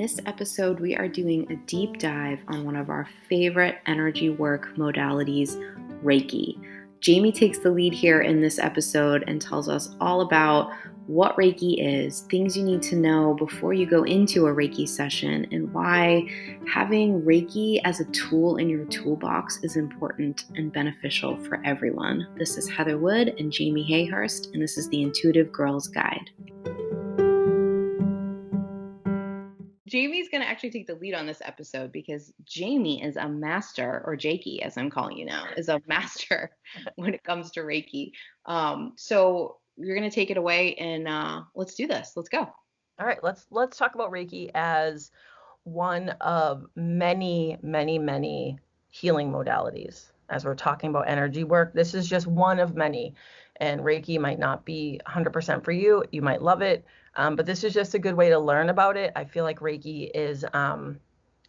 this episode, we are doing a deep dive on one of our favorite energy work modalities, Reiki. Jamie takes the lead here in this episode and tells us all about what Reiki is, things you need to know before you go into a Reiki session, and why having Reiki as a tool in your toolbox is important and beneficial for everyone. This is Heather Wood and Jamie Hayhurst, and this is the Intuitive Girl's Guide. Jamie's going to actually take the lead on this episode because Jamie is a master, or Jakey, as I'm calling you now, is a master when it comes to Reiki. So you're going to take it away and let's do this. Let's go. All right, let's talk about Reiki as one of many healing modalities. As we're talking about energy work, this is just one of many. And Reiki might not be 100% for you. You might love it. But this is just a good way to learn about it. I feel like Reiki is,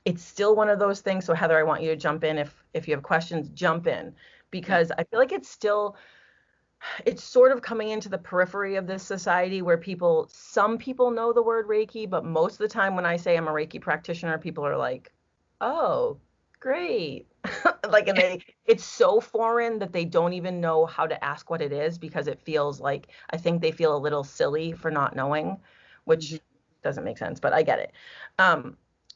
it's still one of those things. So Heather, I want you to jump in. If you have questions, jump in, because I feel like it's sort of coming into the periphery of this society where some people know the word Reiki, but most of the time when I say I'm a Reiki practitioner, people are like, oh, great. It's so foreign that they don't even know how to ask what it is, because it feels like, I think they feel a little silly for not knowing, which doesn't make sense, but I get it.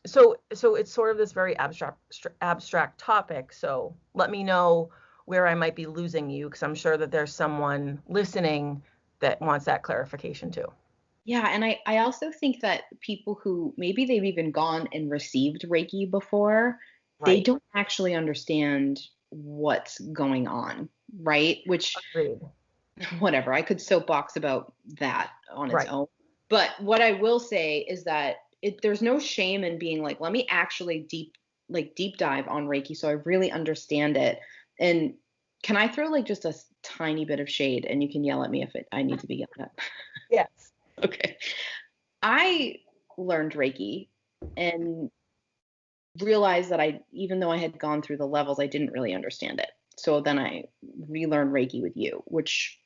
So it's sort of this very abstract topic. So let me know where I might be losing you, because I'm sure that there's someone listening that wants that clarification too. Yeah, and I also think that people who maybe they've even gone and received Reiki before, they don't actually understand what's going on, right? Which, Agreed. Whatever, I could soapbox about that on its own. But what I will say is that there's no shame in being like, let me actually deep dive on Reiki so I really understand it. And can I throw like just a tiny bit of shade, and you can yell at me if I need to be yelled at? Yes. Okay. I learned Reiki and realized that even though I had gone through the levels, I didn't really understand it. So then I relearned Reiki with you, which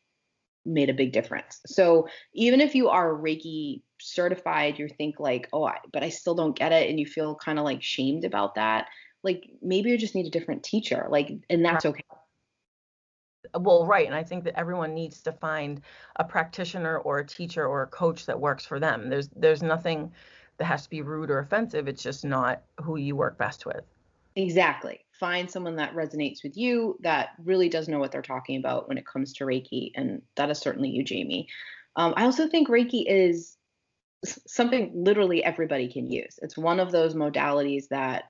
made a big difference. So even if you are Reiki certified, you think like, but I still don't get it, and you feel kind of like shamed about that. Like maybe you just need a different teacher, and that's okay. Well, right. And I think that everyone needs to find a practitioner or a teacher or a coach that works for them. There's nothing that has to be rude or offensive. It's just not who you work best with. Exactly. Find someone that resonates with you, that really does know what they're talking about when it comes to Reiki. And that is certainly you, Jamie. I also think Reiki is something literally everybody can use. It's one of those modalities that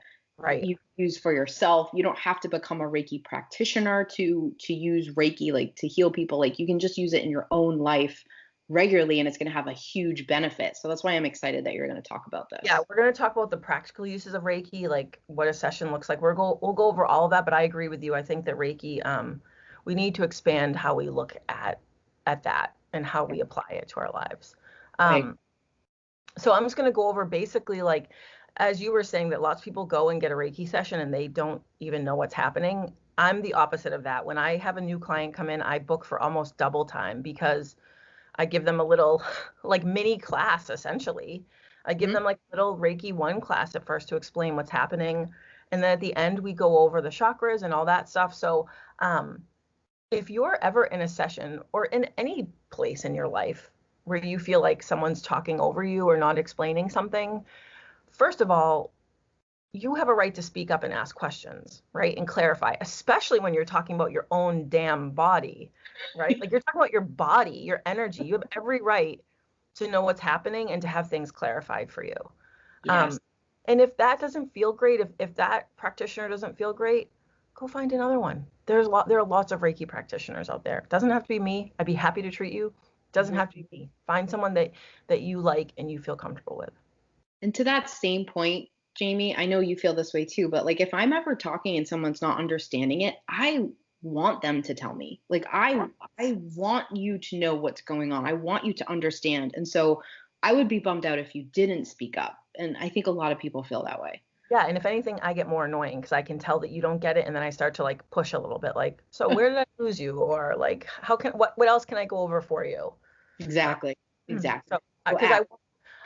you use for yourself. You don't have to become a Reiki practitioner to use Reiki, like to heal people. Like you can just use it in your own life regularly, and it's going to have a huge benefit. So that's why I'm excited that you're going to talk about this. Yeah, we're going to talk about the practical uses of Reiki, like what a session looks like. We'll go over all of that, but I agree with you. I think that Reiki, we need to expand how we look at that and how we apply it to our lives. So I'm just going to go over basically, like, as you were saying, that lots of people go and get a Reiki session and they don't even know what's happening. I'm the opposite of that. When I have a new client come in, I book for almost double time, because I give them a little like mini class, essentially. I give them like a little Reiki 1 class at first to explain what's happening. And then at the end, we go over the chakras and all that stuff. So if you're ever in a session or in any place in your life where you feel like someone's talking over you or not explaining something, first of all, you have a right to speak up and ask questions, right? And clarify, especially when you're talking about your own damn body, right? Like you're talking about your body, your energy. You have every right to know what's happening and to have things clarified for you. Yes. And if that doesn't feel great, if that practitioner doesn't feel great, go find another one. There are lots of Reiki practitioners out there. It doesn't have to be me. I'd be happy to treat you. It doesn't have to be me. Find someone that you like and you feel comfortable with. And to that same point, Jamie, I know you feel this way too, but like if I'm ever talking and someone's not understanding it, I want them to tell me. Like I want you to know what's going on. I want you to understand. And so I would be bummed out if you didn't speak up. And I think a lot of people feel that way. Yeah, and if anything, I get more annoying because I can tell that you don't get it, and then I start to like push a little bit, like, so where did I lose you, or like, what else can I go over for you? Exactly. So because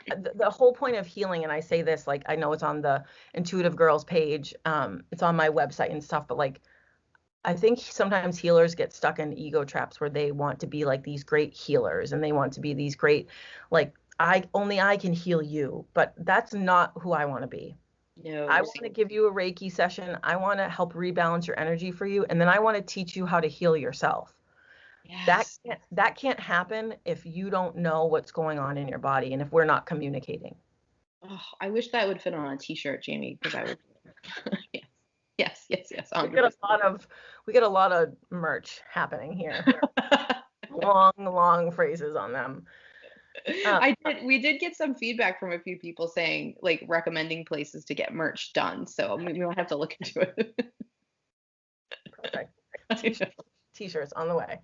the whole point of healing, and I say this, like, I know it's on the Intuitive Girls page, it's on my website and stuff, but like, I think sometimes healers get stuck in ego traps where they want to be like these great healers and they want to be these great, like, I can heal you, but that's not who I want to be. I No, want to give you a Reiki session. I want to help rebalance your energy for you, and then I want to teach you how to heal yourself. yes. That can't happen if you don't know what's going on in your body and if we're not communicating. Oh, I wish that would fit on a t-shirt, Jamie, because I would. Yes, yes, yes, yes, We get a 100%. lot of we get a lot of merch happening here. Long, long phrases on them. We did get some feedback from a few people saying, like, recommending places to get merch done. So we might have to look into it. Perfect. T-shirts on the way.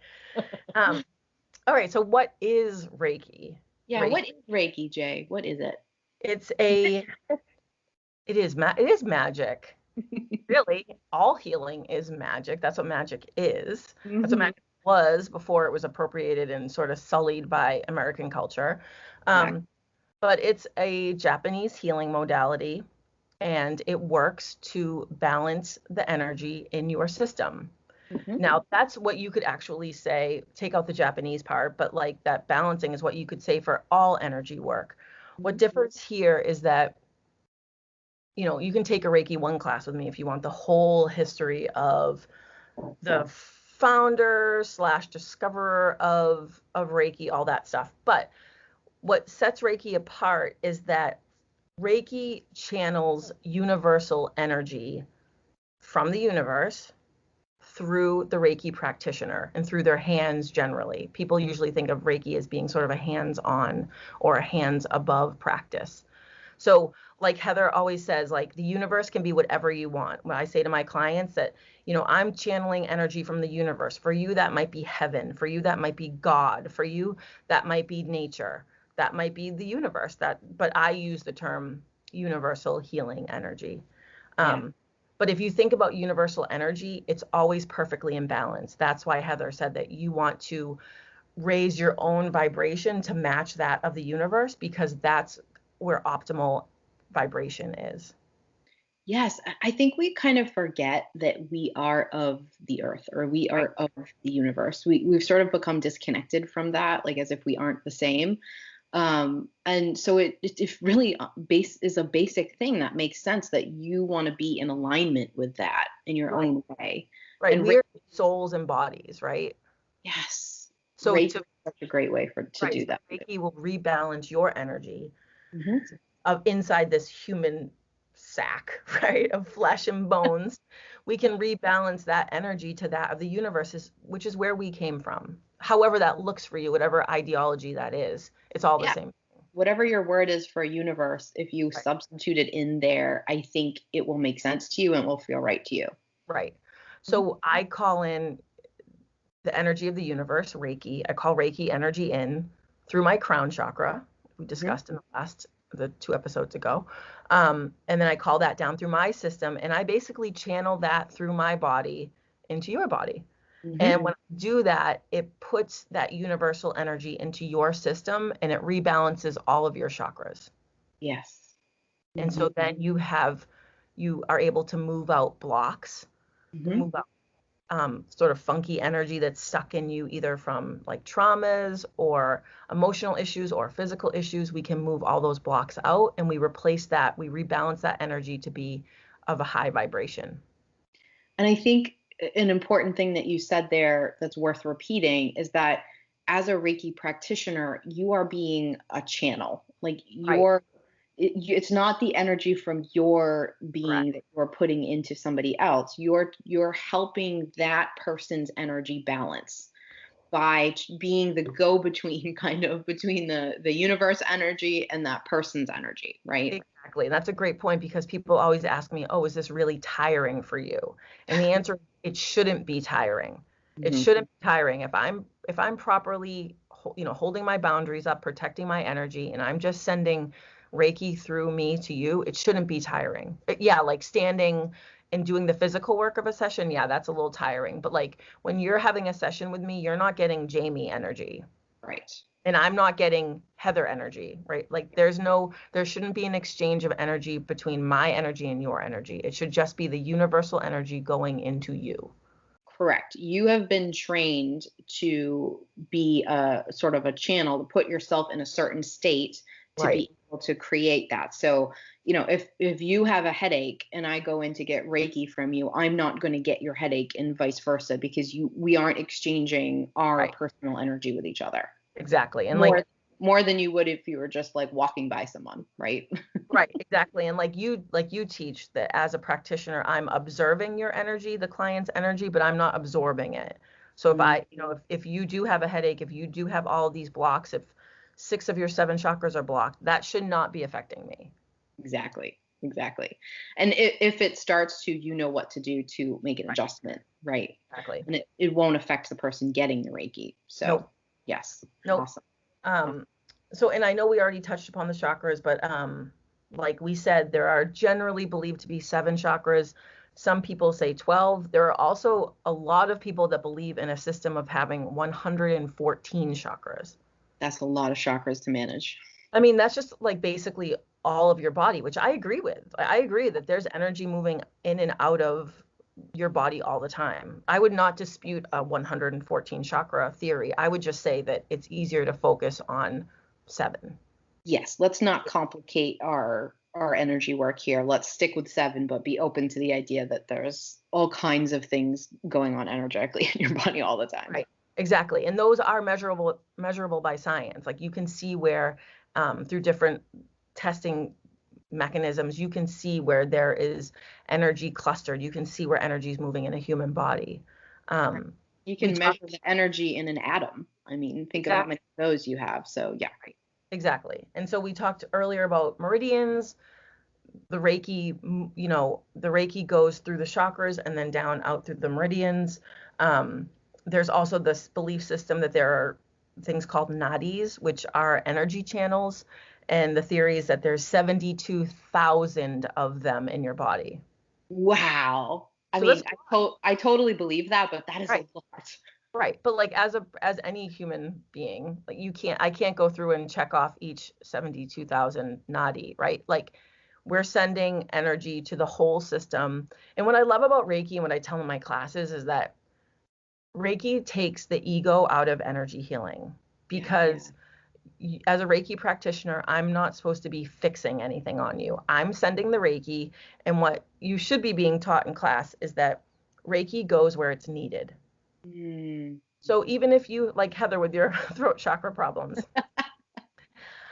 All right. So what is Reiki? Yeah, Reiki. what is Reiki, Jay? What is it? It is magic. Really, all healing is magic. That's what magic is. That's what Hmm. magic was before it was appropriated and sort of sullied by American culture. Exactly. But it's a Japanese healing modality, and it works to balance the energy in your system. Hmm. Now, that's what you could actually say, take out the Japanese part, but like that balancing is what you could say for all energy work. What differs here is that, you can take a Reiki 1 class with me if you want the whole history of the founder slash discoverer of Reiki, all that stuff. But what sets Reiki apart is that Reiki channels universal energy from the universe through the Reiki practitioner and through their hands generally. People usually think of Reiki as being sort of a hands-on or a hands above practice. So, like Heather always says, like, the universe can be whatever you want. When I say to my clients that, I'm channeling energy from the universe. For you, that might be heaven. For you, that might be God. For you, that might be nature. That might be the universe. But I use the term universal healing energy. Yeah. But if you think about universal energy, it's always perfectly in balance. That's why Heather said that you want to raise your own vibration to match that of the universe, because that's where optimal vibration is. Yes, I think we kind of forget that we are of the earth, or we Right. are of the universe. We've sort of become disconnected from that, like as if we aren't the same. And so it really is a basic thing that makes sense that you want to be in alignment with that in your Right. own way. Right. And We are souls and bodies, right? yes, So Reiki to is such a great way to right, do so that. Reiki will rebalance your energy Hmm. of inside this human sack, right, of flesh and bones. We can rebalance that energy to that of the universe, which is where we came from. However that looks for you, whatever ideology that is, it's all the Yeah. same. Whatever your word is for universe, if you Right. substitute it in there, I think it will make sense to you and will feel right to you. Right. Mhm. So I call in the energy of the universe, Reiki. I call Reiki energy in through my crown chakra. We Mhm. discussed in the 2 episodes ago. And then I call that down through my system, and I basically channel that through my body into your body. Mhm. And when I do that, it puts that universal energy into your system and it rebalances all of your chakras. Yes. And Mhm. so then you are able to move out blocks, Mhm. move out sort of funky energy that's stuck in you, either from like traumas or emotional issues or physical issues. We can move all those blocks out and we rebalance that energy to be of a high vibration. And I think an important thing that you said there that's worth repeating is that as a Reiki practitioner, you are being a channel. Like Right. it's not the energy from your Correct. being that you're putting into somebody else. You're helping that person's energy balance by being the go between kind of between the universe energy and that person's energy, right? Exactly. And that's a great point because people always ask me, "Oh, is this really tiring for you?" And the answer, it shouldn't be tiring. It Hmm. shouldn't be tiring if I'm properly, holding my boundaries up, protecting my energy, and I'm just sending Reiki through me to you, it shouldn't be tiring. Yeah, like standing and doing the physical work of a session, yeah, that's a little tiring. But like when you're having a session with me, you're not getting Jamie energy Right. and I'm not getting Heather energy, right? Like there shouldn't be an exchange of energy between my energy and your energy. It should just be the universal energy going into you. Correct. You have been trained to be a sort of a channel, to put yourself in a certain state to Right. be able to create that. So, if you have a headache and I go in to get Reiki from you, I'm not going to get your headache and vice versa, because we aren't exchanging our Right. personal energy with each other. Exactly. And More like, more than you would if you were just like walking by someone, right? right, exactly. And like you teach that as a practitioner, I'm observing your energy, the client's energy, but I'm not absorbing it. So if Mm, if you do have a headache, if you do have all these blocks, if 6 of your 7 chakras are blocked, that should not be affecting me. exactly. Exactly. And if it starts to, what to do to make an Right. adjustment, right? Exactly. And it won't affect the person getting the Reiki. So, Nope. yes. Nope. Awesome. Awesome. So, and I know we already touched upon the chakras, but like we said, there are generally believed to be 7 chakras. Some people say 12. There are also a lot of people that believe in a system of having 114 chakras. That's a lot of chakras to manage. I mean, that's just like basically all of your body, which I agree with. I agree that there's energy moving in and out of your body all the time. I would not dispute a 114 chakra theory. I would just say that it's easier to focus on 7. Yes, let's not complicate our energy work here. Let's stick with 7, but be open to the idea that there's all kinds of things going on energetically in your body all the time. Right. Exactly. And those are measurable by science. Like you can see where through different testing mechanisms, you can see where there is energy clustered. You can see where energy is moving in a human body. Right. Um, You we can measure the talked energy in an atom. I mean, think of how exactly, many of those you have. So, yeah. exactly. And so we talked earlier about meridians. The Reiki, the Reiki goes through the chakras and then down out through the meridians. Um, there's also this belief system that there are things called nadis, which are energy channels. And the theory is that there's 72,000 of them in your body. Wow. I So mean, that's I totally believe that, but that is a right. lot. Right. But like as any human being, like I can't go through and check off each 72,000 nadi, right? Like we're sending energy to the whole system. And what I love about Reiki and what I tell in my classes is that Reiki takes the ego out of energy healing Yeah. because as a Reiki practitioner, I'm not supposed to be fixing anything on you. I'm sending the Reiki, and what you should be being taught in class is that Reiki goes where it's needed. Mm. So even if you, like Heather with your throat chakra problems,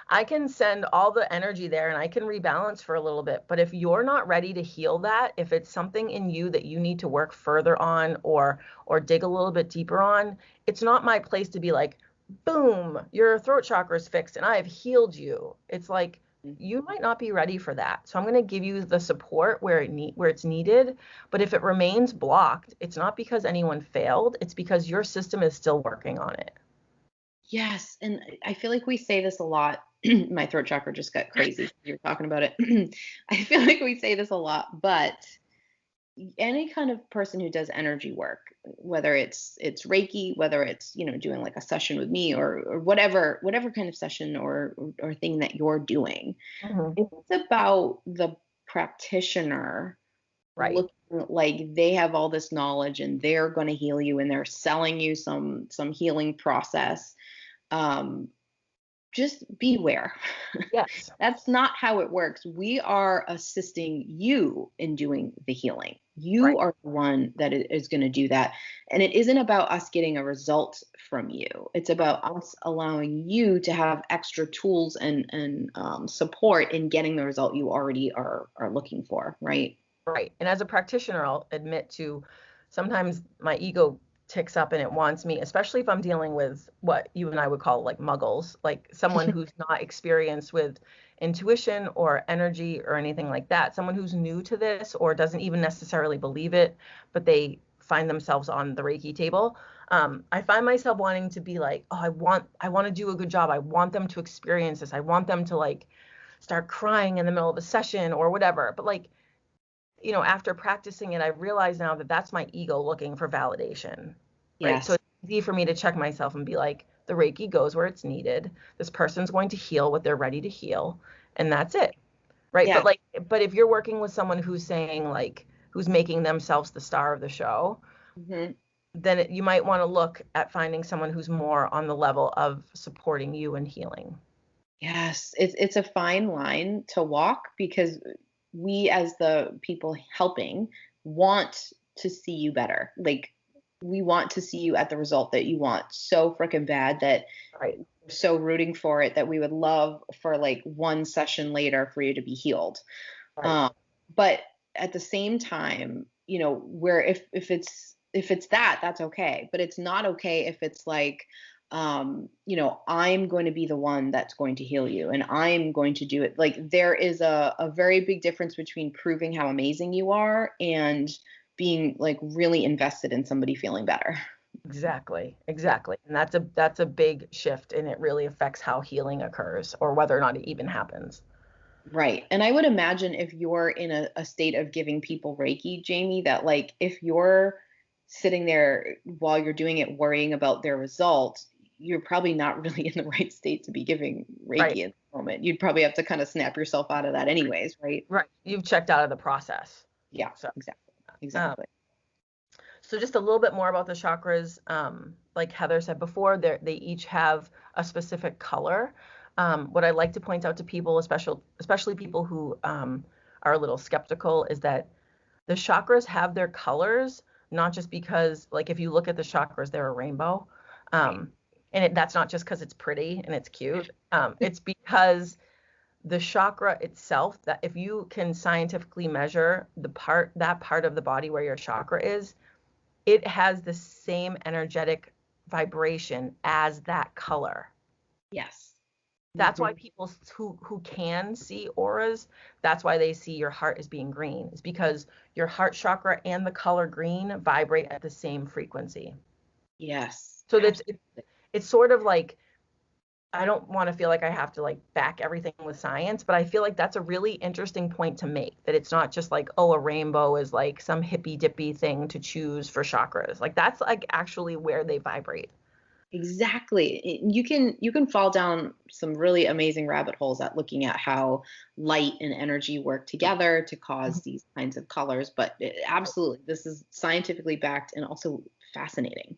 I can send all the energy there and I can rebalance for a little bit. But if you're not ready to heal that, if it's something in you that you need to work further on or dig a little bit deeper on, it's not my place to be like, boom, your throat chakra is fixed and I have healed you. It's like you might not be ready for that. So I'm going to give you the support where it's needed, but if it remains blocked, it's not because anyone failed, it's because your system is still working on it. Yes, and I feel like we say this a lot. My throat chakra just got crazy. You're talking about it. I feel like we say this a lot, but any kind of person who does energy work, whether it's Reiki, whether it's doing like a session with me, or whatever kind of session or thing that you're doing, Mhm. it's about the practitioner Right. looking like they have all this knowledge and they're going to heal you, and they're selling you some healing process. um, just beware. Yes. That's not how it works. We are assisting you in doing the healing. You Right. are the one that is going to do that. And it isn't about us getting a result from you. It's about us allowing you to have extra tools and support in getting the result you already are looking for, right? Right. And as a practitioner, I'll admit to sometimes my ego ticks up and it wants me, especially if I'm dealing with what you and I would call like muggles, like someone who's not experienced with intuition or energy or anything like that, someone who's new to this or doesn't even necessarily believe it, but they find themselves on the Reiki table. I find myself wanting to be like, oh, I want to do a good job. I want them to experience this. I want them to like start crying in the middle of a session or whatever. But like, after practicing it, I realize now that that's my ego looking for validation, right? So Yes. it's easy for me to check myself and be like, The Reiki goes where it's needed. This person's going to heal what they're ready to heal, and that's it. Right. Yeah. But if you're working with someone who's saying like, who's making themselves the star of the show, Mm-hmm. then you might want to look at finding someone who's more on the level of supporting you and healing. Yes, it's a fine line to walk because we as the people helping want to see you better. Like we want to see you at the result that you want so freaking bad that Right. we're so rooting for it that we would love for like one session later for you to be healed. Right. Um, but at the same time, where if it's that, that's okay. But it's not okay if it's like, I'm going to be the one that's going to heal you and I'm going to do it. Like there is a very big difference between proving how amazing you are and being like really invested in somebody feeling better. Exactly. Exactly. And that's a big shift, and it really affects how healing occurs or whether or not it even happens. Right. And I would imagine if you're in a state of giving people Reiki, Jamie, that like if you're sitting there while you're doing it worrying about their results, you're probably not really in the right state to be giving Right. Reiki at the moment. You'd probably have to kind of snap yourself out of that anyways, right? Right. You've checked out of the process. Yeah, So, exactly. um, Exactly. so just a little bit more about the chakras. Like Heather said before, they each have a specific color. What I like to point out to people, especially people who are a little skeptical, is that the chakras have their colors, not just because, like, if you look at the chakras, they're a rainbow. Right. And that's not just because it's pretty and it's cute. It's because the chakra itself, that if you can scientifically measure that part of the body where your chakra is, it has the same energetic vibration as that color. Yes. That's why Mhm. people who can see auras, that's why they see your heart as being green. It's because your heart chakra and the color green vibrate at the same frequency. Yes. So Absolutely. it's sort of like, I don't want to feel like I have to like back everything with science, but I feel like that's a really interesting point to make, that it's not just like, oh, a rainbow is like some hippy dippy thing to choose for chakras. Like that's like actually where they vibrate. Exactly. You can fall down some really amazing rabbit holes at looking at how light and energy work together to cause these kinds of colors, but absolutely, this is scientifically backed and also fascinating.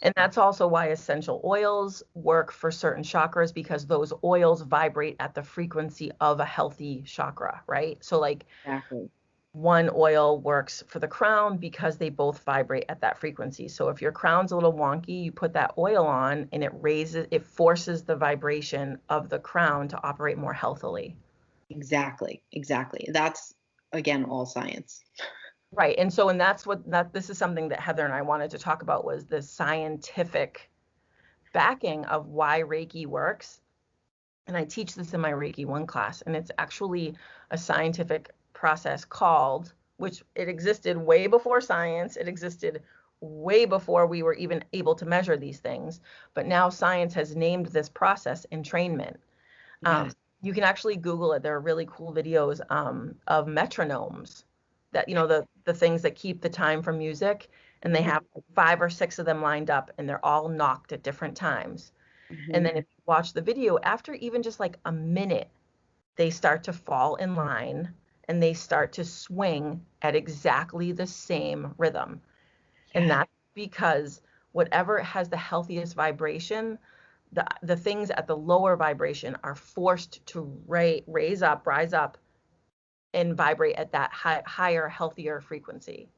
And that's also why essential oils work for certain chakras, because those oils vibrate at the frequency of a healthy chakra, right? So like Exactly. one oil works for the crown because they both vibrate at that frequency. So if your crown's a little wonky, you put that oil on and it forces the vibration of the crown to operate more healthily. Exactly. Exactly. That's again all science. Right. And that's this is something that Heather and I wanted to talk about, was the scientific backing of why Reiki works. And I teach this in my Reiki 1 class, and it's actually a scientific process called, which it existed way before science. It existed way before we were even able to measure these things. But now science has named this process entrainment. Um, Yes. you can actually Google it. There are really cool videos of metronomes, that, the things that keep the time from music. And they Hmm. have like 5 or 6 of them lined up, and they're all knocked at different times. And Hmm. then if you watch the video, after even just like a minute, they start to fall in line and they start to swing at exactly the same rhythm. And Yeah. that's because whatever has the healthiest vibration, the things at the lower vibration are forced to rise up and vibrate at that higher, healthier frequency.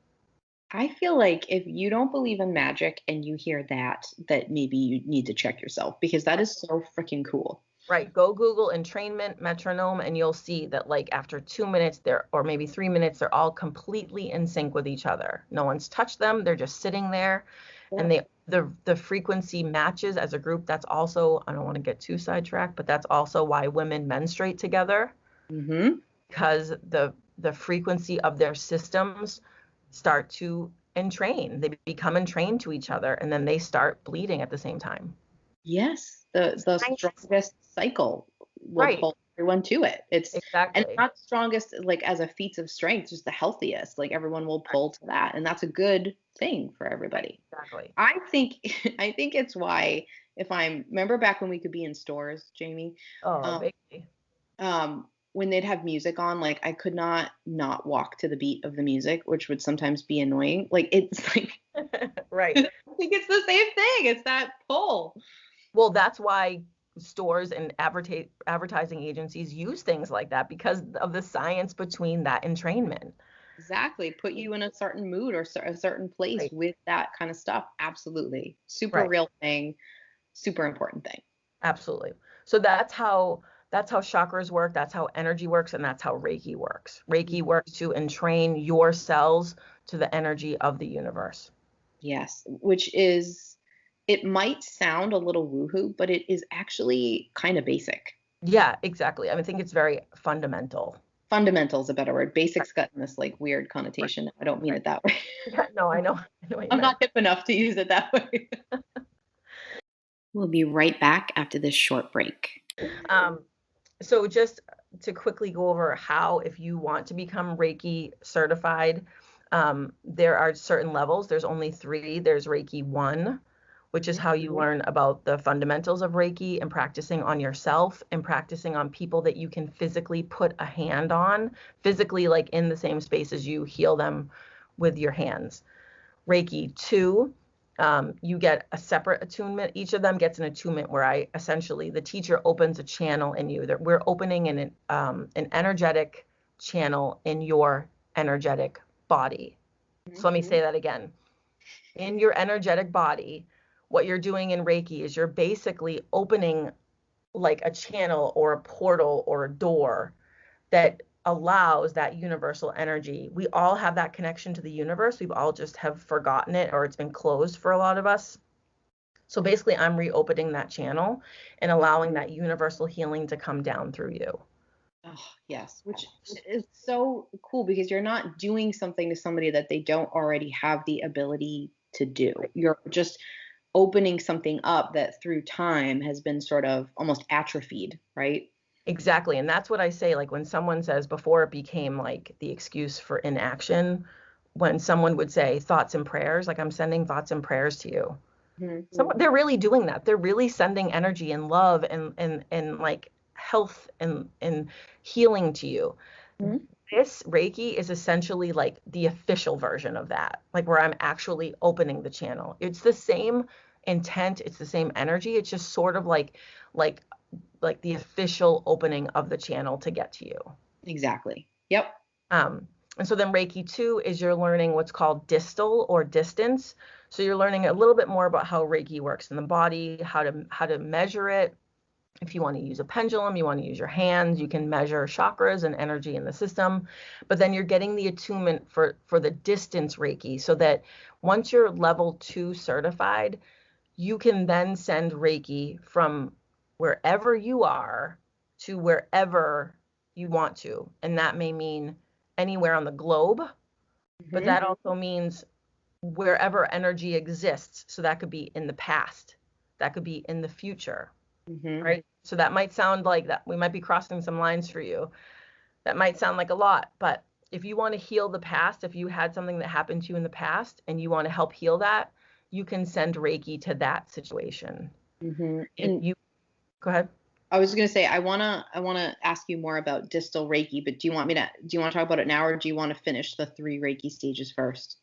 I feel like if you don't believe in magic and you hear that maybe you need to check yourself because that is so freaking cool. Right. Go Google entrainment metronome, and you'll see that like after 2 minutes or maybe 3 minutes, they're all completely in sync with each other. No one's touched them. They're just sitting there, and Yep. the frequency matches as a group. That's also, I don't want to get too sidetracked, but that's also why women menstruate together, Hmm. because the frequency of their systems start to entrain. They become entrained to each other, and then they start bleeding at the same time. Yes, the strongest cycle will Right. pull everyone to it. And it's Exactly. not the strongest, like, as a feats of strength, just the healthiest. Like, everyone will Right. pull to that, and that's a good thing for Right. everybody. Exactly. I think I think it's why, if I'm remember back when we could be in stores, Jamie, Oh, um, baby. when they'd have music on, like, I could not walk to the beat of the music, which would sometimes be annoying. Like, it's like Right. I think it's the same thing. It's that pull. Well, that's why stores and advertising agencies use things like that because of the science between that entrainment. Exactly. Put you in a certain mood or a certain place Right. with that kind of stuff. Absolutely. Super Right. real thing, super important thing. Absolutely. So that's how chakras work, that's how energy works, and that's how Reiki works. Reiki works to entrain your cells to the energy of the universe. Yes, which is, it might sound a little woohoo, but it is actually kind of basic. Yeah, exactly. I think it's very fundamental. Fundamental is a better word. Right. Basic's got this like weird Right. connotation. I don't mean Right. it that way. Yeah, no, I know. I know what you I'm meant. not hip enough to use it that way. We'll be right back after this short break. Um, so just to quickly go over how, if you want to become Reiki certified, there are certain levels. There's only three. There's Reiki 1, which is how you learn about the fundamentals of Reiki and practicing on yourself and practicing on people that you can physically put a hand on, physically like in the same space as you, heal them with your hands. Reiki 2, you get a separate attunement. Each of them gets an attunement where the teacher opens a channel in you. That we're opening an energetic channel in your energetic body. So let me say that again. In your energetic body, what you're doing in Reiki is you're basically opening like a channel or a portal or a door that allows that universal energy. We all have that connection to the universe. We've all just have forgotten it or it's been closed for a lot of us. So basically, I'm reopening that channel and allowing that universal healing to come down through you. Oh, yes, which is so cool because you're not doing something to somebody that they don't already have the ability to do. Right. You're just opening something up that through time has been sort of almost atrophied, right? Exactly. And that's what I say. Like when someone says, before it became like the excuse for inaction, when someone would say thoughts and prayers, like I'm sending thoughts and prayers to you. So they're really doing that. They're really sending energy and love and like health and healing to you. Mm-hmm. This Reiki is essentially like the official version of that, like where I'm actually opening the channel. It's the same intent, it's the same energy. It's just sort of like like the official opening of the channel to get to you. Exactly. Yep. And so then Reiki 2 is you're learning what's called distal or distance. So you're learning a little bit more about how Reiki works in the body, how to measure it. If you want to use a pendulum, you want to use your hands, you can measure chakras and energy in the system. But then you're getting the attunement for the distance Reiki so that once you're level 2 certified, you can then send Reiki from wherever you are to wherever you want to. And that may mean anywhere on the globe, but Mm-hmm. that also means wherever energy exists. So that could be in the past, that could be in the future, Mm-hmm. right? So that might sound like that we might be crossing some lines for you. That might sound like a lot, but if you want to heal the past, if you had something that happened to you in the past and you want to help heal that, you can send Reiki to that situation. Mm-hmm. If And you go ahead. I was going to say, I wanna ask you more about distal Reiki, but do you want to talk about it now, or do you want to finish the three Reiki stages first?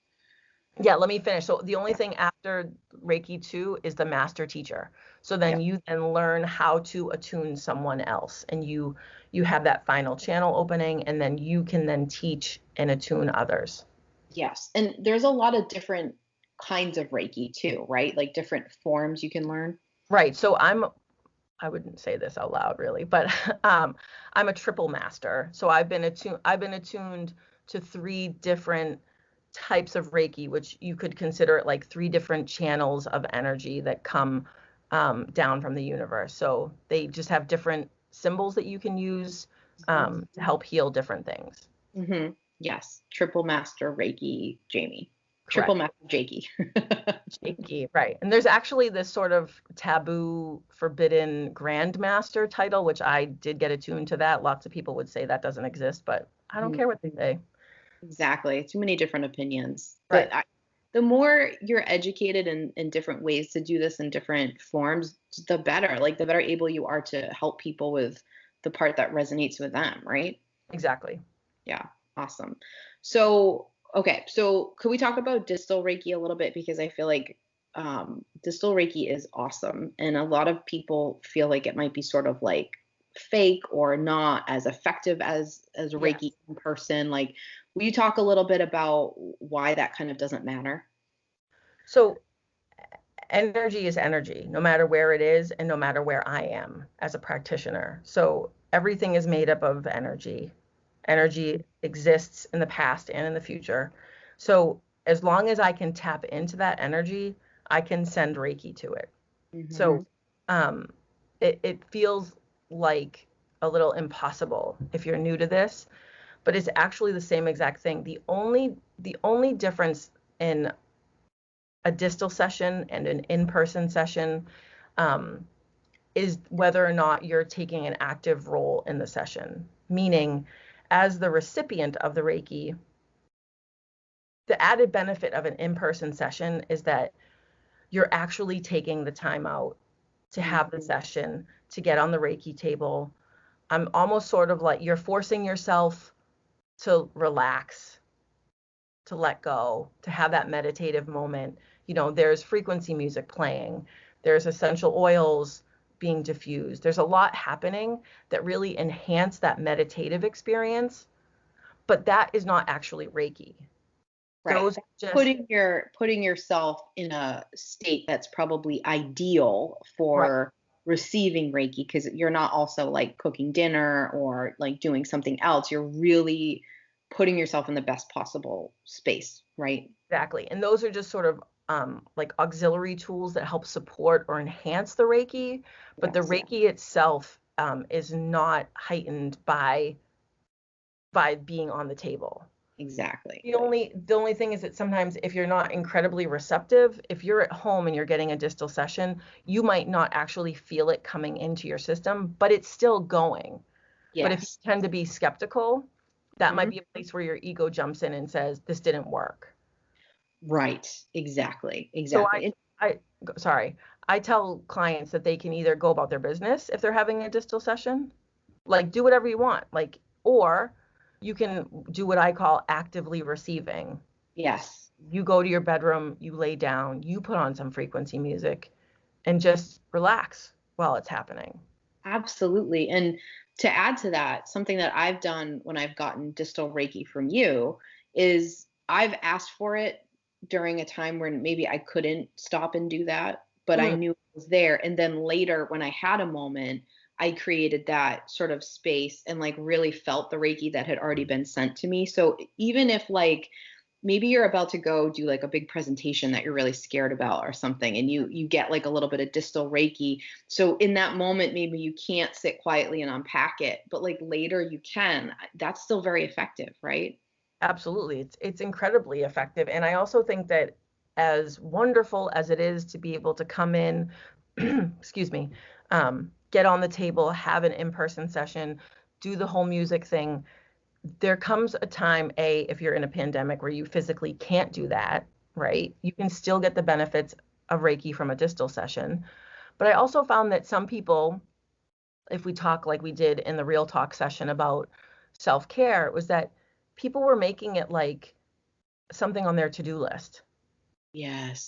Yeah, let me finish. So the only thing after Reiki 2 is the master teacher. So then Yep. you then learn how to attune someone else and you have that final channel opening and then you can then teach and attune others. Yes. And there's a lot of different kinds of Reiki too, right? Like different forms you can learn. Right. So I wouldn't say this out loud really, but I'm a triple master. So I've been attuned to three different types of Reiki, which you could consider it like three different channels of energy that come down from the universe. So they just have different symbols that you can use to help heal different things. Mm-hmm. Yes. Triple Master Reiki, Jamie. Triple Correct. master Jakey. Shaky, right. And there's actually this sort of taboo, forbidden grandmaster title, which I did get attuned to that. Lots of people would say that doesn't exist, but I don't Mhm. care what they say. Exactly. Too many different opinions. Right. The more you're educated in different ways to do this in different forms, the better. Like the better able you are to help people with the part that resonates with them, right? Exactly. Yeah, awesome. So, okay, so could we talk about distal Reiki a little bit? Because I feel like distal Reiki is awesome, and a lot of people feel like it might be sort of like fake or not as effective as Reiki Yes. in person. Like, will you talk a little bit about why that kind of doesn't matter? So energy is energy, no matter where it is and no matter where I am as a practitioner. So everything is made up of energy. Energy exists in the past and in the future. So as long as I can tap into that energy, I can send Reiki to it. Hmm. So um, it feels like a little impossible if you're new to this, but it's actually the same exact thing. The only difference in a distal session and an in-person session um, is whether or not you're taking an active role in the session. Meaning, as the recipient of the Reiki, the added benefit of an in-person session is that you're actually taking the time out to have the session, to get on the Reiki table. I'm almost sort of like you're forcing yourself to relax, to let go, to have that meditative moment. There's frequency music playing, there's essential oils being diffused. There's a lot happening that really enhance that meditative experience, but that is not actually Reiki. Right. Those just Putting yourself in a state that's probably ideal right. for receiving Reiki because you're not also like cooking dinner or like doing something else. You're really putting yourself in the best possible space, right? Exactly. And those are just sort of like auxiliary tools that help support or enhance the Reiki, but the Yes, Reiki itself is not heightened by being on the table. exactly. The only thing is that sometimes if you're not incredibly receptive, if you're at home and you're getting a distal session, you might not actually feel it coming into your system, but it's still going. But if you Yes. tend to be skeptical, that might Mhm. be a place where your ego jumps in and says, this didn't work. Right. Exactly. So Exactly. I, sorry, I tell clients that they can either go about their business if they're having a distal session, like do whatever you want, like, or you can do what I call actively receiving. Yes. You go to your bedroom, you lay down, you put on some frequency music and just relax while it's happening. Absolutely. And to add to that, something that I've done when I've gotten distal Reiki from you is I've asked for it during a time when maybe I couldn't stop and do that, but I Mm, knew it was there. And then later, when I had a moment, I created that sort of space and like really felt the Reiki that had already been sent to me. So even if like maybe you're about to go do like a big presentation that you're really scared about or something and you get like a little bit of distal Reiki, so in that moment maybe you can't sit quietly and unpack it, but like later you can. That's still very effective, right? absolutely. It's incredibly effective. And I also think that as wonderful as it is to be able to come in, excuse me, get on the table, have an in-person session, do the whole music thing, there comes a time, if you're in a pandemic where you physically can't do that, right? You can still get the benefits of Reiki from a distal session. But I also found that some people, if we talk like we did in the Real Talk session about self-care, was that people were making it like something on their to-do list.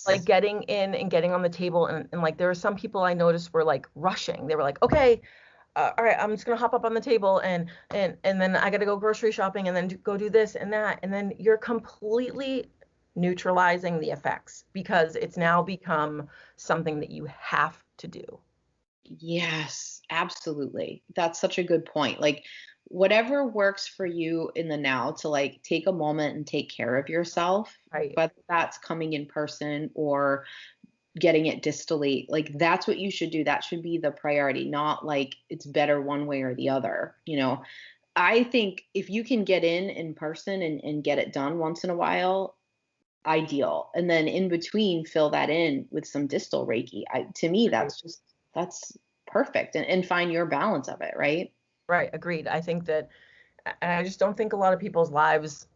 Like Yes. getting in and getting on the table, and like there were some people I noticed were like rushing. They were like, okay, all right, I'm just gonna hop up on the table and then I gotta go grocery shopping and then go do this and that, and then you're completely neutralizing the effects because it's now become something that you have to do. Yes, absolutely. That's such a good point. Like whatever works for you in the now to like take a moment and take care of yourself, Right. whether that's coming in person or getting it distally, like that's what you should do. That should be the priority, not like it's better one way or the other. I think if you can get in person and get it done once in a while, ideal. And then in between, fill that in with some distal Reiki. To me, Agreed. that's perfect. And find your balance of it, right? Right, agreed. I think that, and I just don't think a lot of people's lives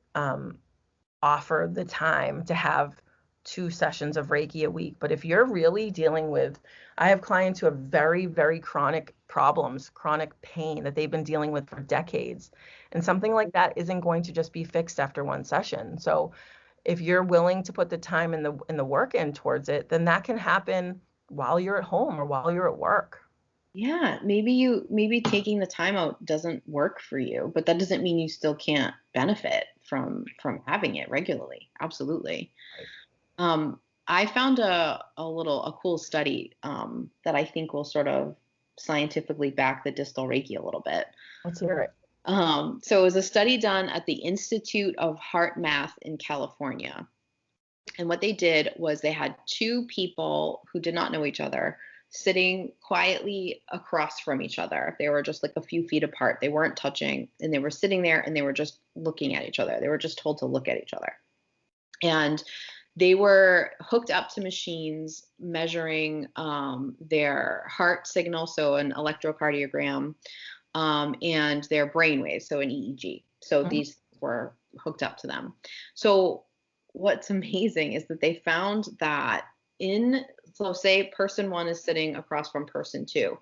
offer the time to have 2 sessions of Reiki a week. But if you're really dealing with, I have clients who have very, very chronic problems, chronic pain that they've been dealing with for decades. And something like that isn't going to just be fixed after 1 session. So if you're willing to put the time and the work in towards it, then that can happen while you're at home or while you're at work. Yeah, maybe taking the time out doesn't work for you, but that doesn't mean you still can't benefit from having it regularly. Absolutely. Right. I found a cool study that I think will sort of scientifically back the distal Reiki a little bit. Let's hear it. So it was a study done at the Institute of Heart Math in California. And what they did was they had two people who did not know each other sitting quietly across from each other. They were just like a few feet apart. They weren't touching, and they were sitting there and they were just looking at each other. They were just told to look at each other. And they were hooked up to machines measuring their heart signal, so an electrocardiogram, and their brain waves, so an EEG. So Mhm. these were hooked up to them. So what's amazing is that they found that so say person one is sitting across from person two.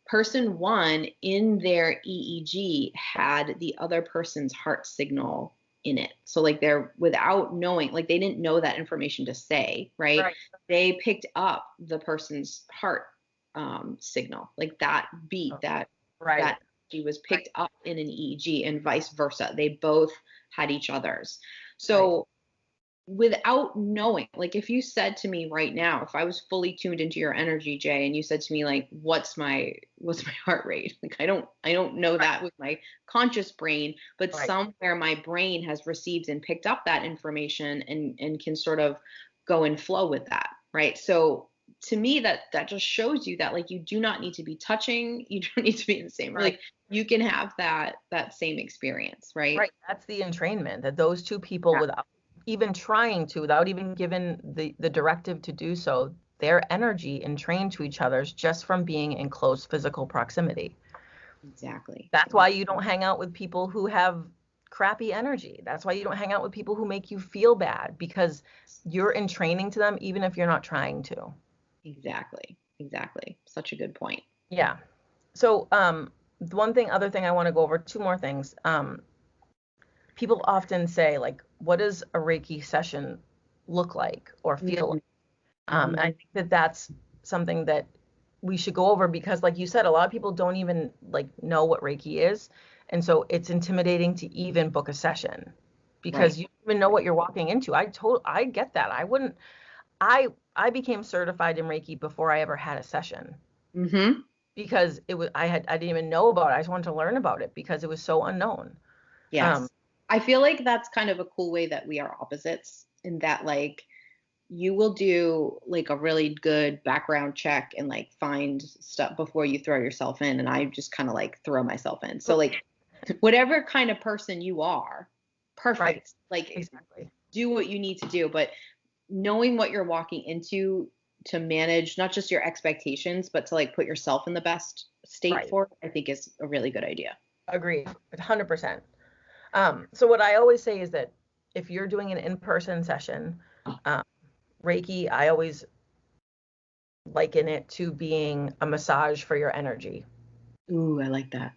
Person one in their EEG had the other person's heart signal in it. So like they're without knowing, like they didn't know that information to say, right? Right. They picked up the person's heart signal, like that beat, Right. that she was picked up in an EEG and vice versa. They both had each other's. Right. So without knowing, like if you said to me right now, if I was fully tuned into your energy, Jay, and you said to me like, what's my heart rate? Like I don't know that with my conscious brain, but Right. somewhere my brain has received and picked up that information and can sort of go and flow with that, right? So to me that just shows you that like you do not need to be touching, you don't need to be in the same, Right. like you can have that same experience, right? Right. That's the entrainment, that those two people, Yeah, without even trying to, without even given the directive to do so, their energy entrained to each other's just from being in close physical proximity. exactly. That's why you don't hang out with people who have crappy energy. That's why you don't hang out with people who make you feel bad, because you're entraining to them even if you're not trying to. Exactly. Such a good point. Yeah. So, the other thing I want to go over, two more things. People often say, like, what does a Reiki session look like or feel like? Mhm, mhm. I think that that's something that we should go over, because, like you said, a lot of people don't even like know what Reiki is, and so it's intimidating to even book a session Right. because you don't even know what you're walking into. I get that. I wouldn't. I became certified in Reiki before I ever had a session, Mhm. because I didn't even know about it. I just wanted to learn about it because it was so unknown. Um, Yes. I feel like that's kind of a cool way that we are opposites in that like you will do like a really good background check and like find stuff before you throw yourself in, and I just kind of like throw myself in. So like whatever kind of person you are, right. perfect. Like Exactly. do what you need to do, but knowing what you're walking into to manage not just your expectations, but to like put yourself in the best state Right. for it, I think is a really good idea. Agreed. 100%. So what I always say is that if you're doing an in-person session, um, Reiki, I always liken it to being a massage for your energy. Ooh, I like that.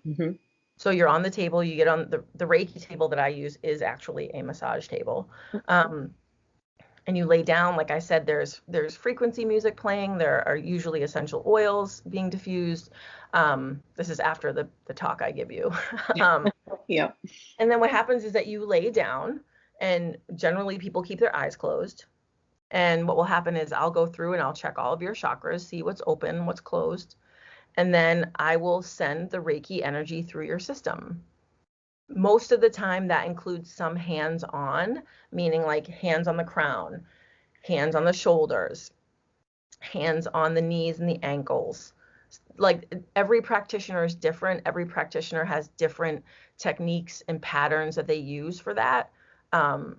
So you're on the table, you get on the Reiki table that I use is actually a massage table. Um, and you lay down, like I said, there's frequency music playing, there are usually essential oils being diffused. This is after the talk I give you. um, Yeah. and then what happens is that you lay down, and generally people keep their eyes closed. And what will happen is I'll go through and I'll check all of your chakras, see what's open, what's closed, and then I will send the Reiki energy through your system. Most of the time, that includes some hands on, meaning like hands on the crown, hands on the shoulders, hands on the knees and the ankles. Like every practitioner is different. Every practitioner has different techniques and patterns that they use for that. Um,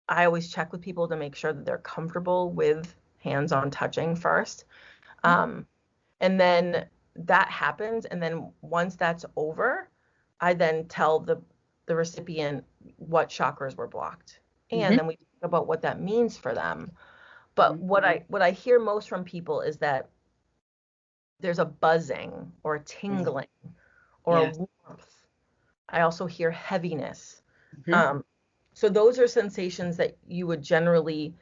I always check with people to make sure that they're comfortable with hands-on touching first. Um, and then that happens. And then once that's over, I then tell the recipient what chakras were blocked. And Mm-hmm. then we talk about what that means for them. But what I hear most from people is that there's a buzzing or a tingling or a Yes. warmth. I also hear heaviness. Mm-hmm. So those are sensations that you would generally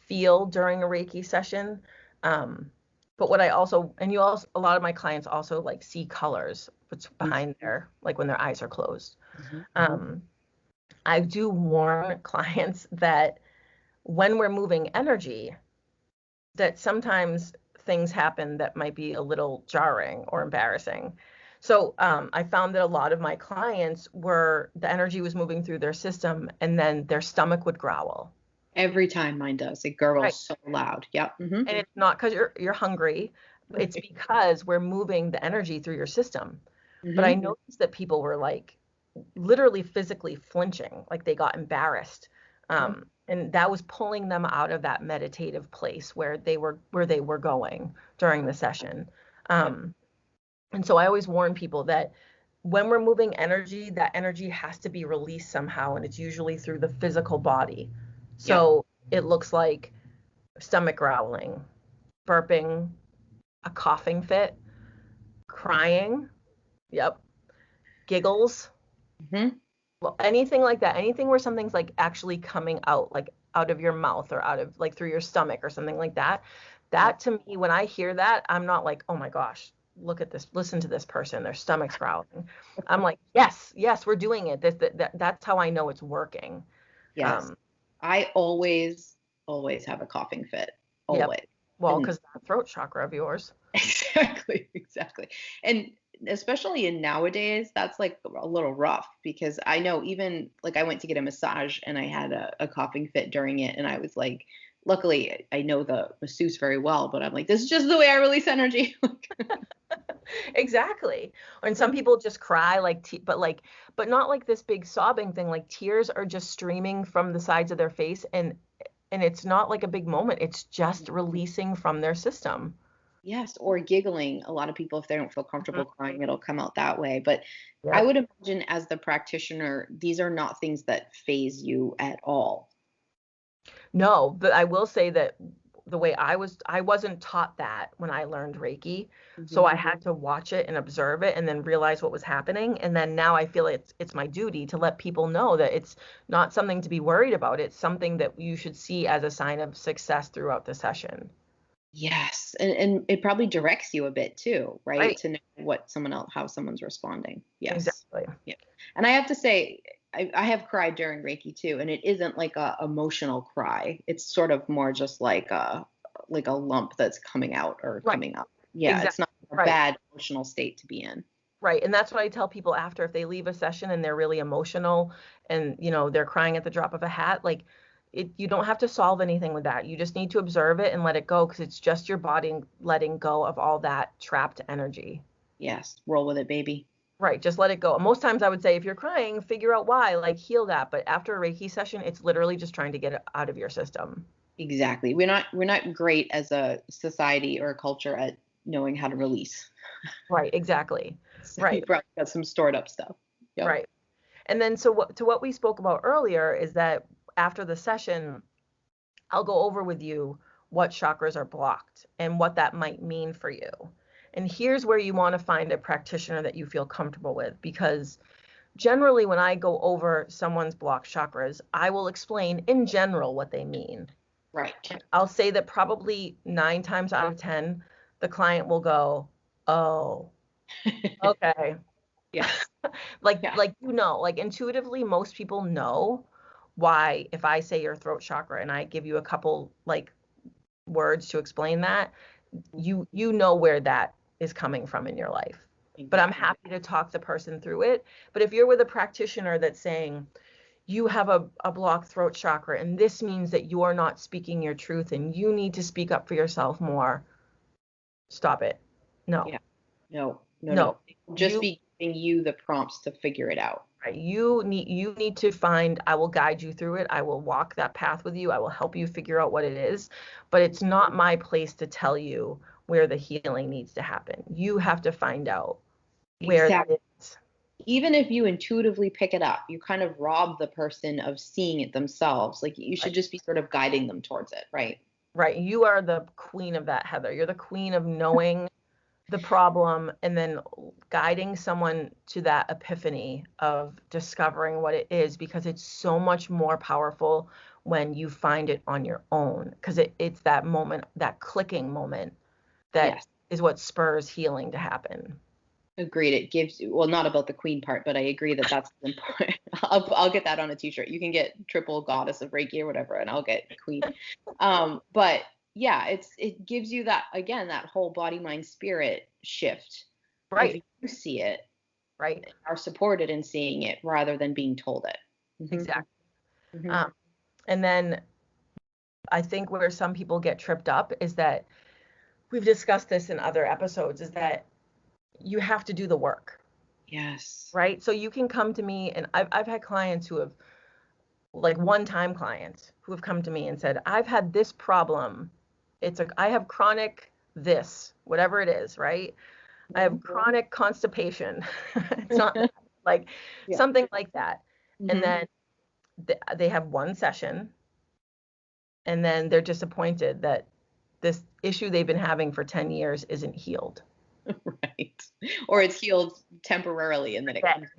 feel during a Reiki session. But what I also, and you also, a lot of my clients also like see colors what's behind their, like when their eyes are closed. Mm-hmm. I do warn clients that when we're moving energy, that sometimes things happen that might be a little jarring or embarrassing. So I found that a lot of my clients were, the energy was moving through their system and then their stomach would growl. Every time mine does, it gurgles Right. so loud. Yep. Mm-hmm. And it's not because you're hungry. It's because we're moving the energy through your system. But I Mm-hmm. noticed that people were like literally physically flinching, like they got embarrassed. And that was pulling them out of that meditative place where they were going during the session. Yep. And so I always warn people that when we're moving energy, that energy has to be released somehow, and it's usually through the physical body. Yep. So it looks like stomach growling, burping, a coughing fit, crying, yep, giggles, Mm-hmm. well, anything like that, anything where something's like actually coming out, like out of your mouth or out of like through your stomach or something like that. Yep. That to me, when I hear that, I'm not like, oh my gosh, look at this, listen to this person, their stomach's growling. I'm like, yes, yes, we're doing it. That's how I know it's working. Yes. Um, I always have a coughing fit. yep. Always. Well, And because that throat chakra of yours. exactly. And especially in nowadays, that's like a little rough because I know even like I went to get a massage and I had a coughing fit during it. And I was like, luckily I know the masseuse very well, but I'm like, this is just the way I release energy. Exactly. And some people just cry like but not like this big sobbing thing, like tears are just streaming from the sides of their face and it's not like a big moment. It's just releasing from their system. Yes, or giggling. A lot of people, if they don't feel Mhm. comfortable crying, it'll come out that way. But I Yep. would imagine as the practitioner, these are not things that phase you at all. No, but I will say that the way I wasn't taught that when I learned Reiki. So Hmm. I had to watch it and observe it and then realize what was happening. And then now I feel it's my duty to let people know that it's not something to be worried about. It's something that you should see as a sign of success throughout the session. Yes, and it probably directs you a bit too, right? Right. To know what someone else, how someone's responding. Yes. Exactly. Yeah. And I have to say, I have cried during Reiki too, and it isn't like a emotional cry. It's sort of more just like a lump that's coming out or Right. coming up. Yeah, it's Exactly. not a Right. bad emotional state to be in. Right. And that's what I tell people after if they leave a session and they're really emotional and they're crying at the drop of a hat, like you don't have to solve anything with that. You just need to observe it and let it go because it's just your body letting go of all that trapped energy. Yes, roll with it, baby. Right. Just let it go. Most times I would say if you're crying, figure out why, like heal that. But after a Reiki session, it's literally just trying to get it out of your system. Exactly. We're not great as a society or a culture at knowing how to release. Right. Exactly. So you Right. probably got some stored up stuff. Yep. Right. And then so what we spoke about earlier is that after the session, I'll go over with you what chakras are blocked and what that might mean for you. And here's where you want to find a practitioner that you feel comfortable with because generally when I go over someone's blocked chakras, I will explain in general what they mean. Right. I'll say that probably 9 times out of 10, the client will go, "Oh, okay." Yes. Like Yeah. like intuitively most people know why if I say your throat chakra and I give you a couple like words to explain that, you know where that is coming from in your life. But I'm Exactly. happy to talk the person through it. But if you're with a practitioner that's saying you have a blocked throat chakra and this means that you are not speaking your truth and you need to speak up for yourself more, stop it. No. Yeah. No, no, No. no. Just You be giving you the prompts to figure it out. Right. You need to find, I will guide you through it. I will walk that path with you. I will help you figure out what it is, but it's not my place to tell you where the healing needs to happen. You have to find out where that Exactly. is. Even if you intuitively pick it up, you kind of rob the person of seeing it themselves. Like you should Right. just be sort of guiding them towards it, right? Right. You are the queen of that, Heather. You're the queen of knowing the problem and then guiding someone to that epiphany of discovering what it is, because it's so much more powerful when you find it on your own, because it's that moment, that clicking moment, that Yes. is what spurs healing to happen. Agreed. It gives you, well, not about the queen part, but I agree that that's important. I'll get that on a t-shirt. You can get triple goddess of Reiki or whatever, and I'll get queen. But yeah, it gives you that, again, that whole body, mind, spirit shift. If Right. you see it, Right. are supported in seeing it rather than being told it. Exactly. Hmm. Um, and then I think where some people get tripped up is that we've discussed this in other episodes, is that you have to do the work. Yes. Right. So you can come to me, and I've had clients who have, like, one-time clients who have come to me and said, I've had this problem. I have chronic this, whatever it is, right? I Hmm. have chronic constipation. It's not like Yeah. something like that. And Hmm. then they have one session, and then they're disappointed that this issue they've been having for 10 years isn't healed. Right. Or it's healed temporarily and then it Yeah. comes.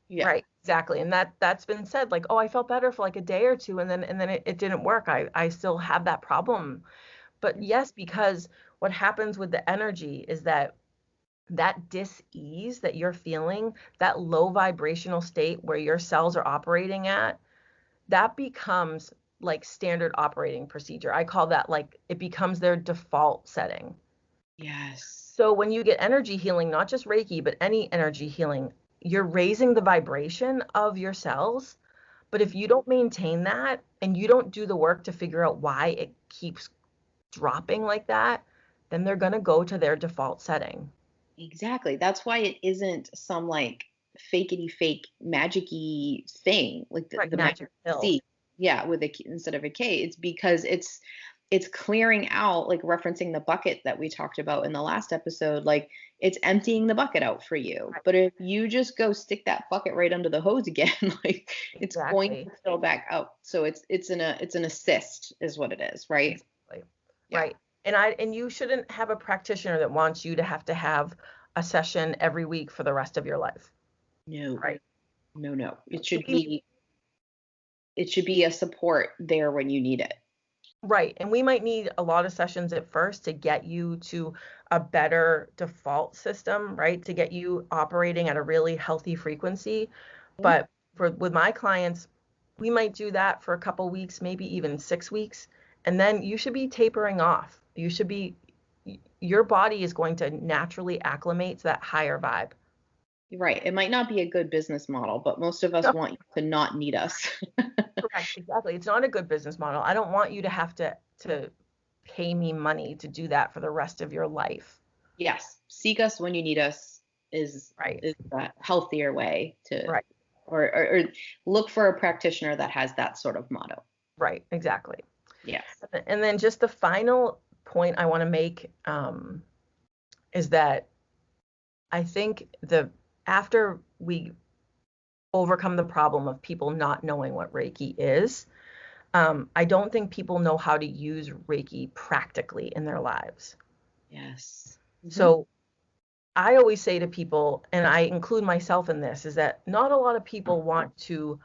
Yeah. Right, exactly. And that's been said, like, oh, I felt better for like a day or two, and then it didn't work. I still have that problem. But yes, because what happens with the energy is that dis-ease that you're feeling, that low vibrational state where your cells are operating at, that becomes like standard operating procedure. I call that, like, it becomes their default setting. Yes. So when you get energy healing, not just Reiki, but any energy healing, you're raising the vibration of your cells. But if you don't maintain that and you don't do the work to figure out why it keeps dropping like that, then they're going to go to their default setting. Exactly. That's why it isn't some like fakety fake magicy thing like Right, the magic magic pill. C. Yeah, with instead of a K. It's because it's clearing out, like referencing the bucket that we talked about in the last episode. Like it's emptying the bucket out for you. Right, But if you just go stick that bucket right under the hose again, like it's going exactly. to fill back out. So it's an assist is what it is, right? Exactly. Yeah. Right. And you shouldn't have a practitioner that wants you to have a session every week for the rest of your life. No. Right. No, no. We It should be a support there when you need it. Right. And we might need a lot of sessions at first to get you to a better default system, right? To get you operating at a really healthy frequency. Mhm. But with my clients, we might do that for a couple weeks, maybe even 6 weeks. And then you should be tapering off. Your body is going to naturally acclimate to that higher vibe. Right. It might not be a good business model, but most of us want you to not need us. Correct. Exactly. It's not a good business model. I don't want you to have to pay me money to do that for the rest of your life. Yes. Seek us when you need us Right. is a healthier way to Right. or look for a practitioner that has that sort of motto. Right. Exactly. Yes. And then just the final point I want to make, is that I think after we overcome the problem of people not knowing what Reiki is, I don't think people know how to use Reiki practically in their lives. Yes. Hmm. So I always say to people, and I include myself in this, is that not a lot of people want to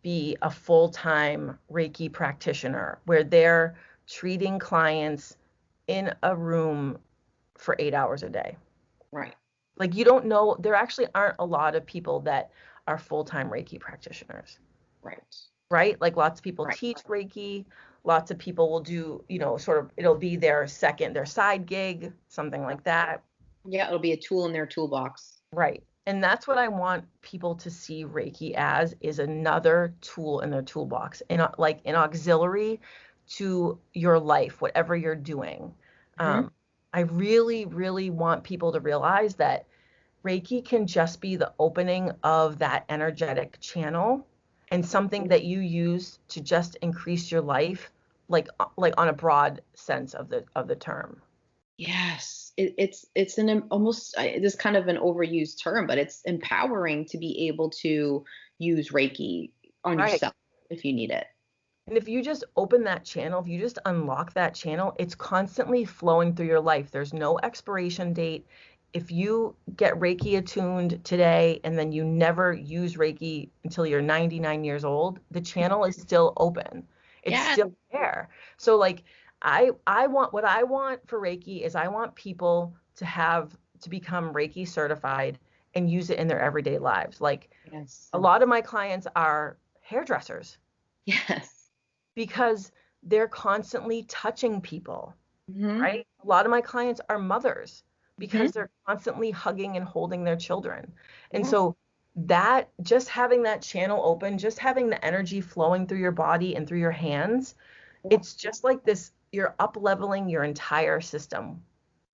be a full-time Reiki practitioner where they're treating clients in a room for 8 hours a day. Right. Like, you don't know, there actually aren't a lot of people that are full-time Reiki practitioners, Right. right? Like, lots of people Right. teach Reiki, lots of people will do, sort of, it'll be their side gig, something like that. Yeah, it'll be a tool in their toolbox. Right. And that's what I want people to see Reiki as, is another tool in their toolbox, like an auxiliary to your life, whatever you're doing. Hmm. I really, really want people to realize that Reiki can just be the opening of that energetic channel and something that you use to just increase your life, like on a broad sense of the term. Yes, it's an almost this kind of an overused term, but it's empowering to be able to use Reiki on Right. yourself if you need it. And if you just open that channel, if you just unlock that channel, it's constantly flowing through your life. There's no expiration date. If you get Reiki attuned today and then you never use Reiki until you're 99 years old, the channel is still open. It's Yeah. still there. So like I want what I want for Reiki is I want people to become Reiki certified and use it in their everyday lives. Like Yes. a lot of my clients are hairdressers Yes. because they're constantly touching people, Hmm. right? A lot of my clients are mothers Hmm. because they're constantly hugging and holding their children. And Yes. so that just having that channel open, just having the energy flowing through your body and through your hands, it's just like this, you're up leveling your entire system.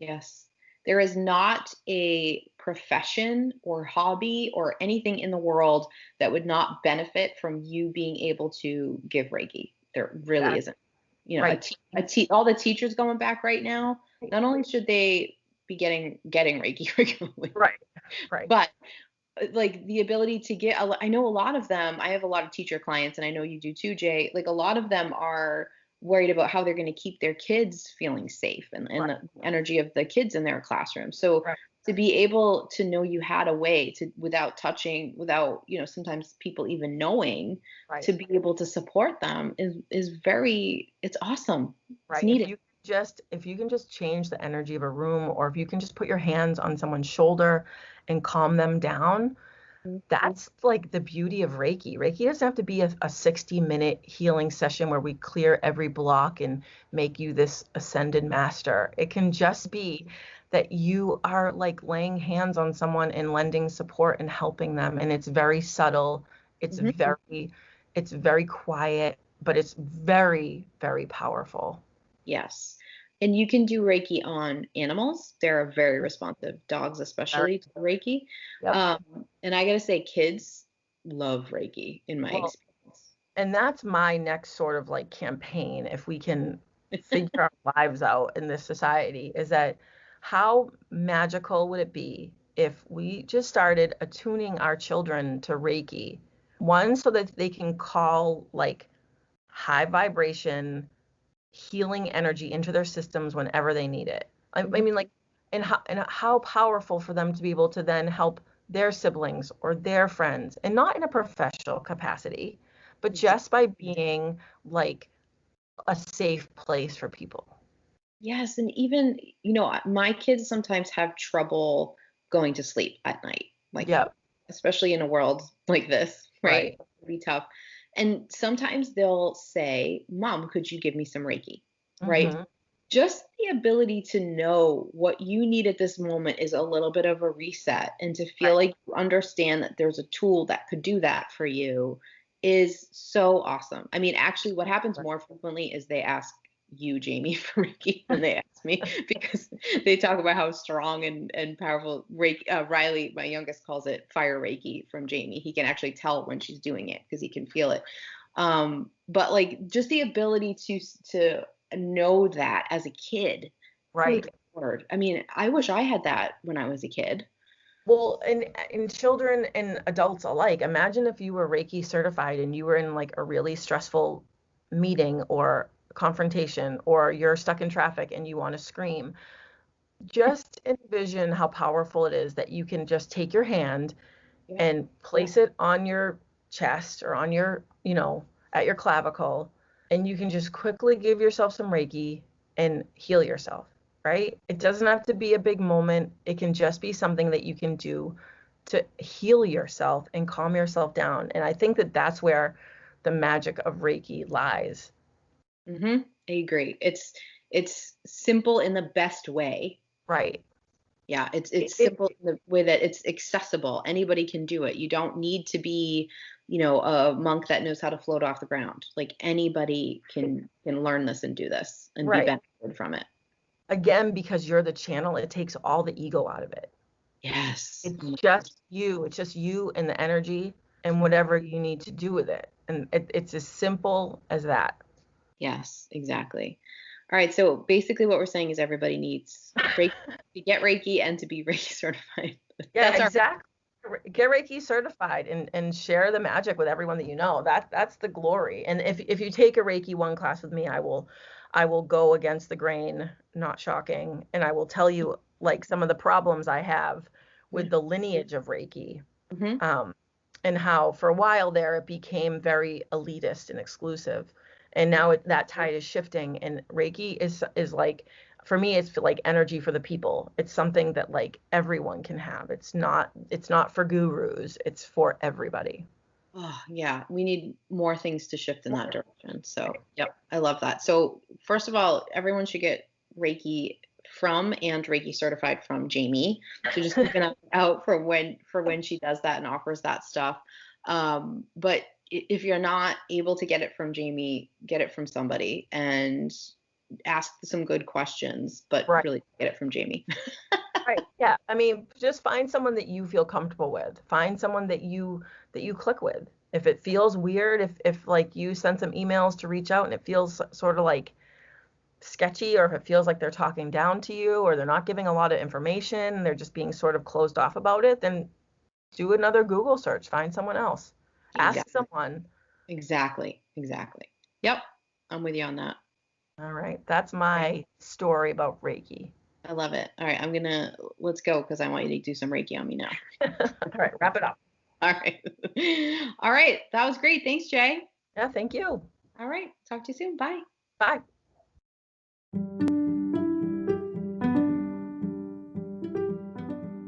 Yes. There is not a profession or hobby or anything in the world that would not benefit from you being able to give Reiki. There really Exactly. isn't. You know, Right. all the teachers going back right now, not only should they be getting Reiki regularly, Right. Right. but like the ability to get I know a lot of them, I have a lot of teacher clients and I know you do too, Jay. Like a lot of them are worried about how they're going to keep their kids feeling safe and Right. the energy of the kids in their classroom. So Right. to be able to know you had a way to without touching, without, sometimes people even knowing, Right. to be able to support them is very, it's awesome. It's Right. needed. If you can just change the energy of a room, or if you can just put your hands on someone's shoulder and calm them down, that's like the beauty of Reiki. Reiki doesn't have to be a 60-minute healing session where we clear every block and make you this ascended master. It can just be that you are like laying hands on someone and lending support and helping them. And it's very subtle. It's Mhm. very, it's very quiet, but it's very, very powerful. Yes. And you can do Reiki on animals. They're very responsive, dogs Very, especially to Reiki. yep. And I gotta say, kids love Reiki in my Well, experience. and that's my next sort of like campaign, if we can figure our lives out in this society, is that how magical would it be if we just started attuning our children to Reiki? One, so that they can call like high vibration healing energy into their systems whenever they need it. I Mhm. mean, like, and how powerful for them to be able to then help their siblings or their friends, and not in a professional capacity, but just by being like a safe place for people. Yes, and even, my kids sometimes have trouble going to sleep at night, like Yeah, especially in a world like this, right? right, It can be tough. And sometimes they'll say, "Mom, could you give me some Reiki?" Right? mm-hmm, Just the ability to know what you need at this moment is a little bit of a reset, and to feel right, like you understand that there's a tool that could do that for you is so awesome. I mean, actually, what happens right. more frequently is they ask you, Jamie, for Reiki than they ask me, because they talk about how strong and powerful Reiki. Riley, my youngest, calls it fire Reiki from Jamie. He can actually tell when she's doing it because he can feel it. But like just the ability to know that as a kid. Good Right. Lord. I mean, I wish I had that when I was a kid. Well, and in children and adults alike, imagine if you were Reiki certified and you were in like a really stressful meeting or confrontation, or you're stuck in traffic and you want to scream. Just envision how powerful it is that you can just take your hand Yeah. and place it on your chest or on your, at your clavicle, and you can just quickly give yourself some Reiki and heal yourself, right? It doesn't have to be a big moment. It can just be something that you can do to heal yourself and calm yourself down. And I think that that's where the magic of Reiki lies. I agree. It's simple in the best way. Right. Yeah, It, it's it, simple in the way that it's accessible. Anybody can do it. You don't need to be, a monk that knows how to float off the ground. Like anybody can learn this and do this and be right. benefited from it. Again, because you're the channel, it takes all the ego out of it. Yes. It's just you. It's just you and the energy and whatever you need to do with it. And it's as simple as that. Yes, exactly. All right. So basically, what we're saying is everybody needs Reiki to get Reiki and to be Reiki certified. Yeah, That's our. exactly. Get Reiki certified and share the magic with everyone that you know. That's the glory. And if you take a Reiki 1 class with me, I will go against the grain, not shocking, and I will tell you like some of the problems I have with the lineage of Reiki. Mm-hmm. Um, and how for a while there it became very elitist and exclusive, and now that tide is shifting, and Reiki is like, for me, it's like energy for the people. It's something that like everyone can have. It's not for gurus, it's for everybody. Oh, yeah, we need more things to shift in that direction. So, yep, I love that. So, first of all, everyone should get Reiki from and Reiki certified from Jamie. So just keep an eye out for when she does that and offers that stuff. But if you're not able to get it from Jamie, get it from somebody and ask some good questions, but Right. really get it from Jamie. Right. Yeah. I mean, just find someone that you feel comfortable with. Find someone that you click with. If it feels weird, if like you send some emails to reach out and it feels sort of like sketchy, or if it feels like they're talking down to you, or they're not giving a lot of information, they're just being sort of closed off about it, then do another Google search, find someone else. Ask Exactly. someone. Exactly. Exactly. Yep. I'm with you on that. All right. That's my story about Reiki. I love it. All right, let's go because I want you to do some Reiki on me now. All right. Wrap it up. All right. All right. That was great. Thanks, Jay. Yeah. Thank you. All right. Talk to you soon. Bye. Bye.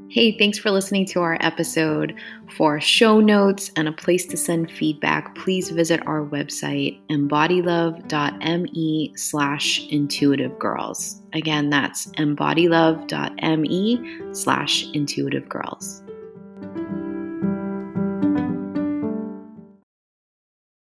Hey, thanks for listening to our episode. For show notes and a place to send feedback, please visit our website, embodylove.me/intuitive girls. Again, that's embodylove.me/intuitive girls.